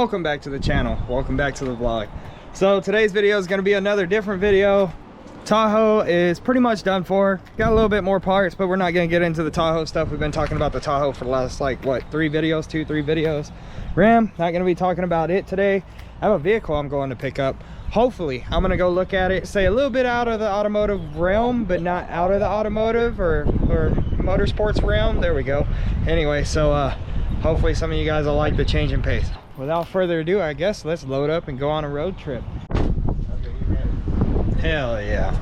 Welcome back to the channel. Welcome back to the vlog. So today's video is going to be another different video. Tahoe is pretty much done for. Got a little bit more parts, but we're not going to get into the Tahoe stuff. We've been talking about the Tahoe for the last like what, three videos. Ram, not going to be talking about it today. I have a vehicle I'm going to pick up. Hopefully I'm going to go look at it, say a little bit out of the automotive realm, but not out of the automotive or motorsports realm. There we go. Anyway, so hopefully some of you guys will like the change in pace. Without further ado, I guess let's load up and go on a road trip. Hell yeah.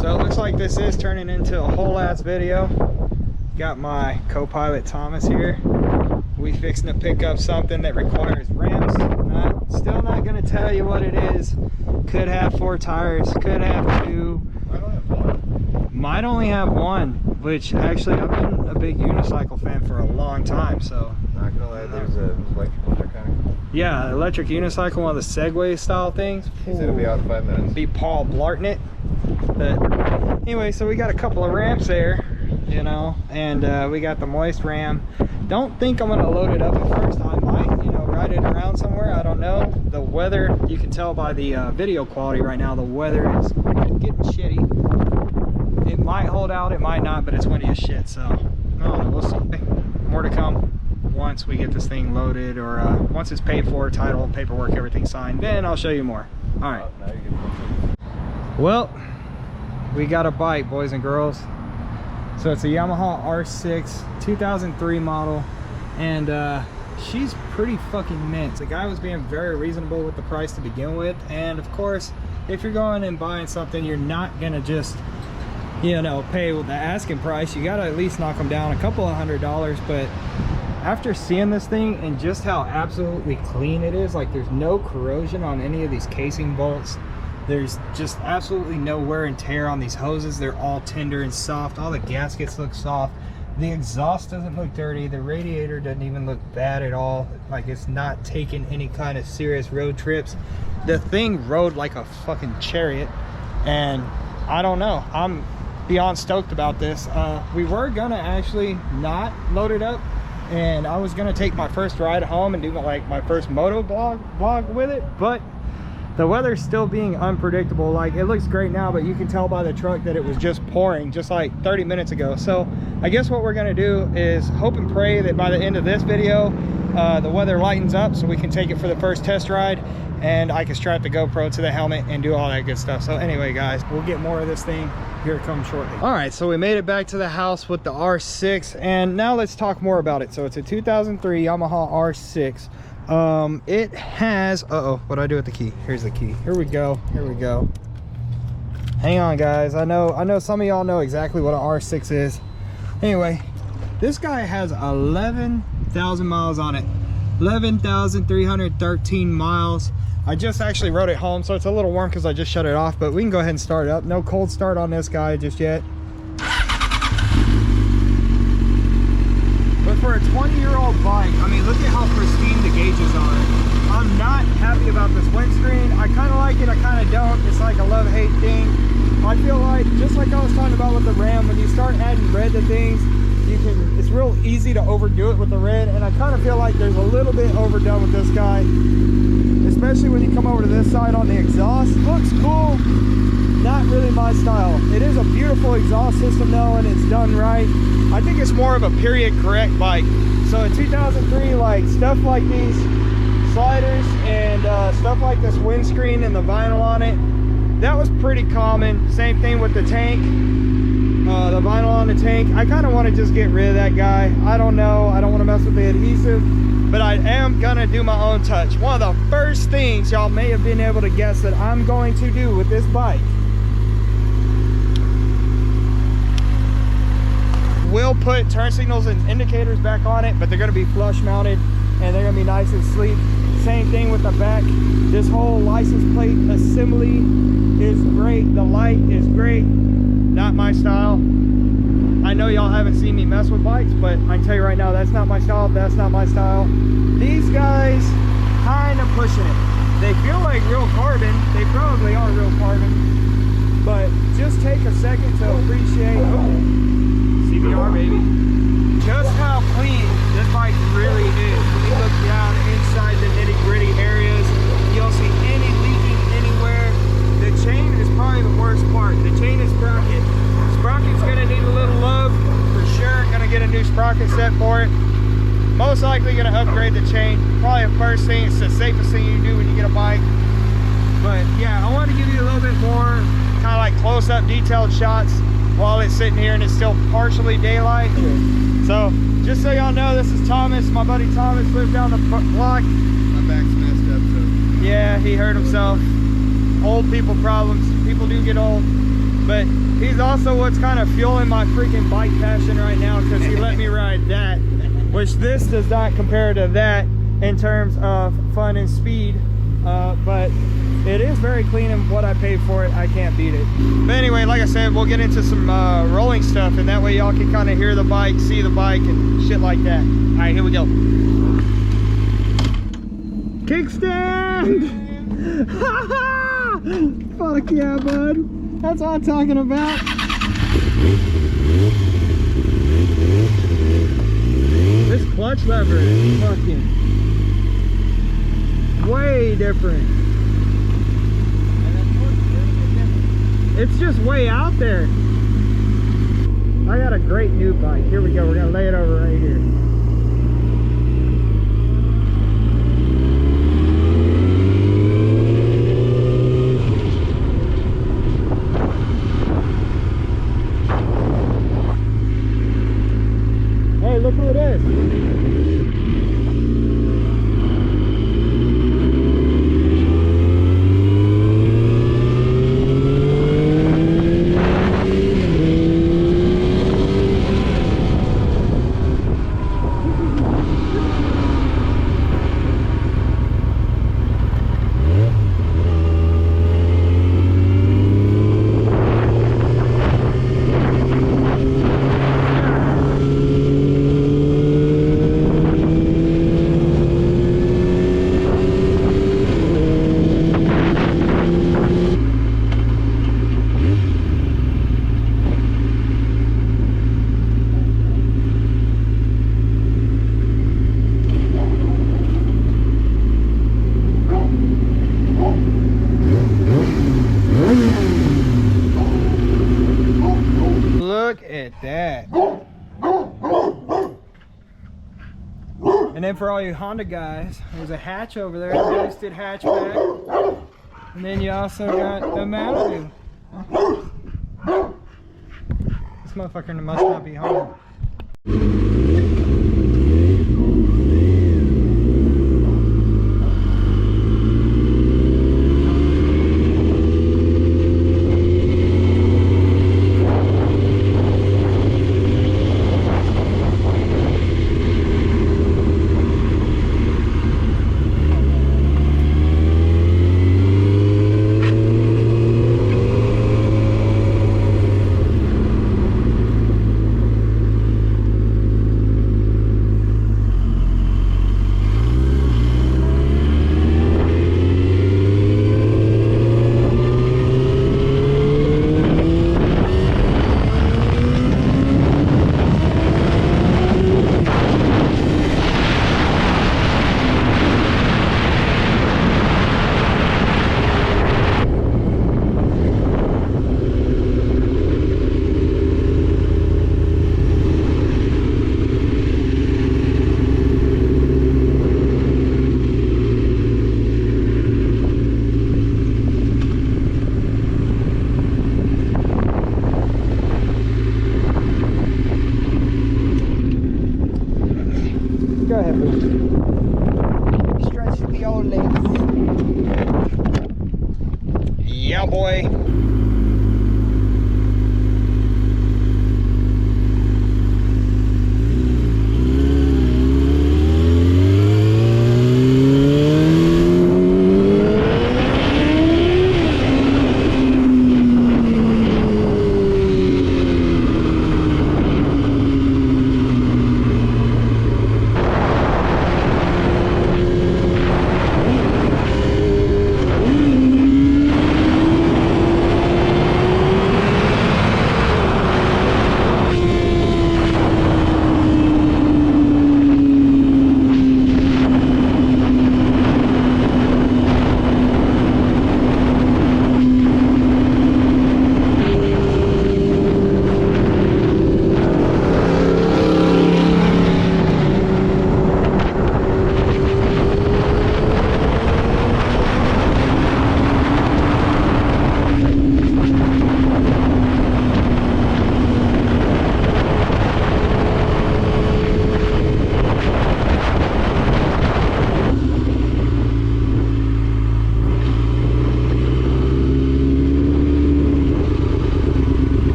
So it looks like this is turning into a whole ass video. Got my co-pilot Thomas here. We fixing to pick up something that requires rims. Still not gonna tell you what it is. Could have 4 tires, could have 2. Might only have 1, which actually I've been a big unicycle fan for a long time, so. Not gonna lie, there's a electric one kind of. Yeah, electric unicycle, one of the Segway style things. He said it'll be out in 5 minutes. Be Paul Blarting it. But anyway, so we got a couple of ramps there, you know, and we got the moist ram. Don't think I'm gonna load it up at first. I might, you know, ride it around somewhere. I don't know. The weather, you can tell by the video quality right now, the weather is getting shitty. It might hold out, it might not, but it's windy as shit, so I don't know, we'll see. More to come once we get this thing loaded, or once it's paid for, title, paperwork, everything signed, then I'll show you more. All right. Well, we got a bike, boys and girls. So it's a Yamaha R6 2003 model, and she's pretty fucking mint. The guy was being very reasonable with the price to begin with, and of course, if you're going and buying something, you're not gonna just, you know, pay with the asking price. You gotta at least knock them down a couple of $100s. But after seeing this thing and just how absolutely clean it is, like there's no corrosion on any of these casing bolts, there's just absolutely no wear and tear on these hoses. They're all tender and soft. All the gaskets look soft. The exhaust doesn't look dirty. The radiator doesn't even look bad at all. Like it's not taking any kind of serious road trips. The thing rode like a fucking chariot, and I don't know, I'm beyond stoked about this. We were gonna actually not load it up, and I was gonna take my first ride home and do my first moto vlog with it, but the weather's still being unpredictable. Like it looks great now, but you can tell by the truck that it was just pouring just like 30 minutes ago. So I guess what we're gonna do is hope and pray that by the end of this video the weather lightens up so we can take it for the first test ride, and I can strap the GoPro to the helmet and do all that good stuff. So anyway guys, we'll get more of this thing here it comes shortly. All right, so we made it back to the house with the R6, and now let's talk more about it. So it's a 2003 Yamaha R6. It has, what do I do with the key? Here's the key. Here we go. Hang on guys, I know some of y'all know exactly what an R6 is. Anyway, this guy has 11,000 miles on it. 11,313 miles. I just actually rode it home, so it's a little warm because I just shut it off, but we can go ahead and start it up. No cold start on this guy just yet. But for a 20-year-old bike, I mean, look at how pristine the gauges are. I'm not happy about this windscreen. I kind of like it, I kind of don't. It's like a love-hate thing. I feel like, just like I was talking about with the Ram, when you start adding red to things, it's real easy to overdo it with the red, and I kind of feel like there's a little bit overdone with this guy, especially when you come over to this side on the exhaust. Looks cool, not really my style. It is a beautiful exhaust system though, and it's done right. I think it's more of a period correct bike. So in 2003, like stuff like these sliders and stuff like this windscreen and the vinyl on it, that was pretty common. Same thing with the tank, the vinyl on the tank. I kind of want to just get rid of that guy. I don't know, I don't want to mess with the adhesive, but I am gonna do my own touch. One of the first things y'all may have been able to guess that I'm going to do with this bike, will put turn signals and indicators back on it, but they're going to be flush mounted and they're going to be nice and sleek. Same thing with the back. This whole license plate assembly is great. The light is great. Not my style. I know y'all haven't seen me mess with bikes, but I can tell you right now, that's not my style. That's not my style. These guys kind of pushing it. They feel like real carbon. They probably are real carbon, but just take a second to appreciate CBR, baby, just how clean this bike really is when you look down inside the nitty gritty areas. You don't see any leaking anywhere. The chain is probably the worst part. The chain and sprocket. Sprocket's gonna need a little love for sure. Gonna get a new sprocket set for it. Most likely gonna upgrade the chain. Probably the first thing, it's the safest thing you do when you get a bike. But yeah, I want to give you a little bit more kind of like close-up detailed shots while it's sitting here and it's still partially daylight. So just so y'all know, this is Thomas. My buddy Thomas lives down the block. My back's messed up, so. Yeah, he hurt himself. Old people problems. People do get old. But he's also what's kind of fueling my freaking bike passion right now, because he let me ride that, which this does not compare to that in terms of fun and speed. But it is very clean, and what I paid for it, I can't beat it. But anyway, like I said, we'll get into some rolling stuff, and that way y'all can kind of hear the bike, see the bike, and shit like that. All right, here we go. Kickstand! Fuck yeah, bud. That's what I'm talking about. This clutch lever is fucking way different. It's just way out there. I got a great new bike. Here we go. We're gonna lay it over right here. Hey, look who it is. Look at that. And then for all you Honda guys, there's a hatch over there, a boosted hatchback. And then you also got the Malibu. This motherfucker must not be home. Go ahead, boo. Stretch the old legs. Yeah, boy.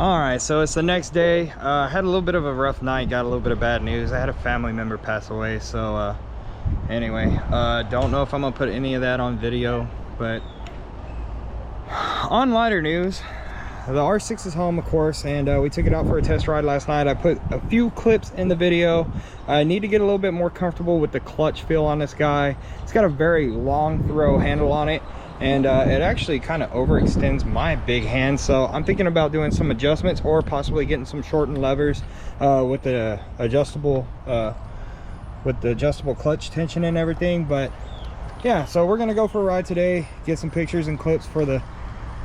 All right, so it's the next day. Had a little bit of a rough night, got a little bit of bad news. I had a family member pass away, so anyway, don't know if I'm gonna put any of that on video, but on lighter news, the R6 is home, of course, and we took it out for a test ride last night. I put a few clips in the video. I need to get a little bit more comfortable with the clutch feel on this guy. It's got a very long throw handle on it, and it actually kind of overextends my big hand, so I'm thinking about doing some adjustments or possibly getting some shortened levers with the adjustable clutch tension and everything. But yeah, so we're gonna go for a ride today, get some pictures and clips for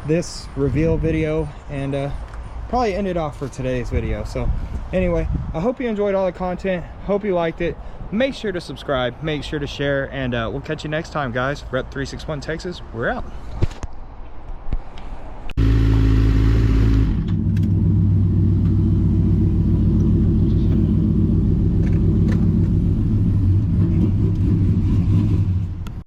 this reveal video, and probably end it off for today's video. So anyway, I hope you enjoyed all the content, hope you liked it. Make sure to subscribe, make sure to share, and we'll catch you next time, guys. Rep 361 Texas, we're out.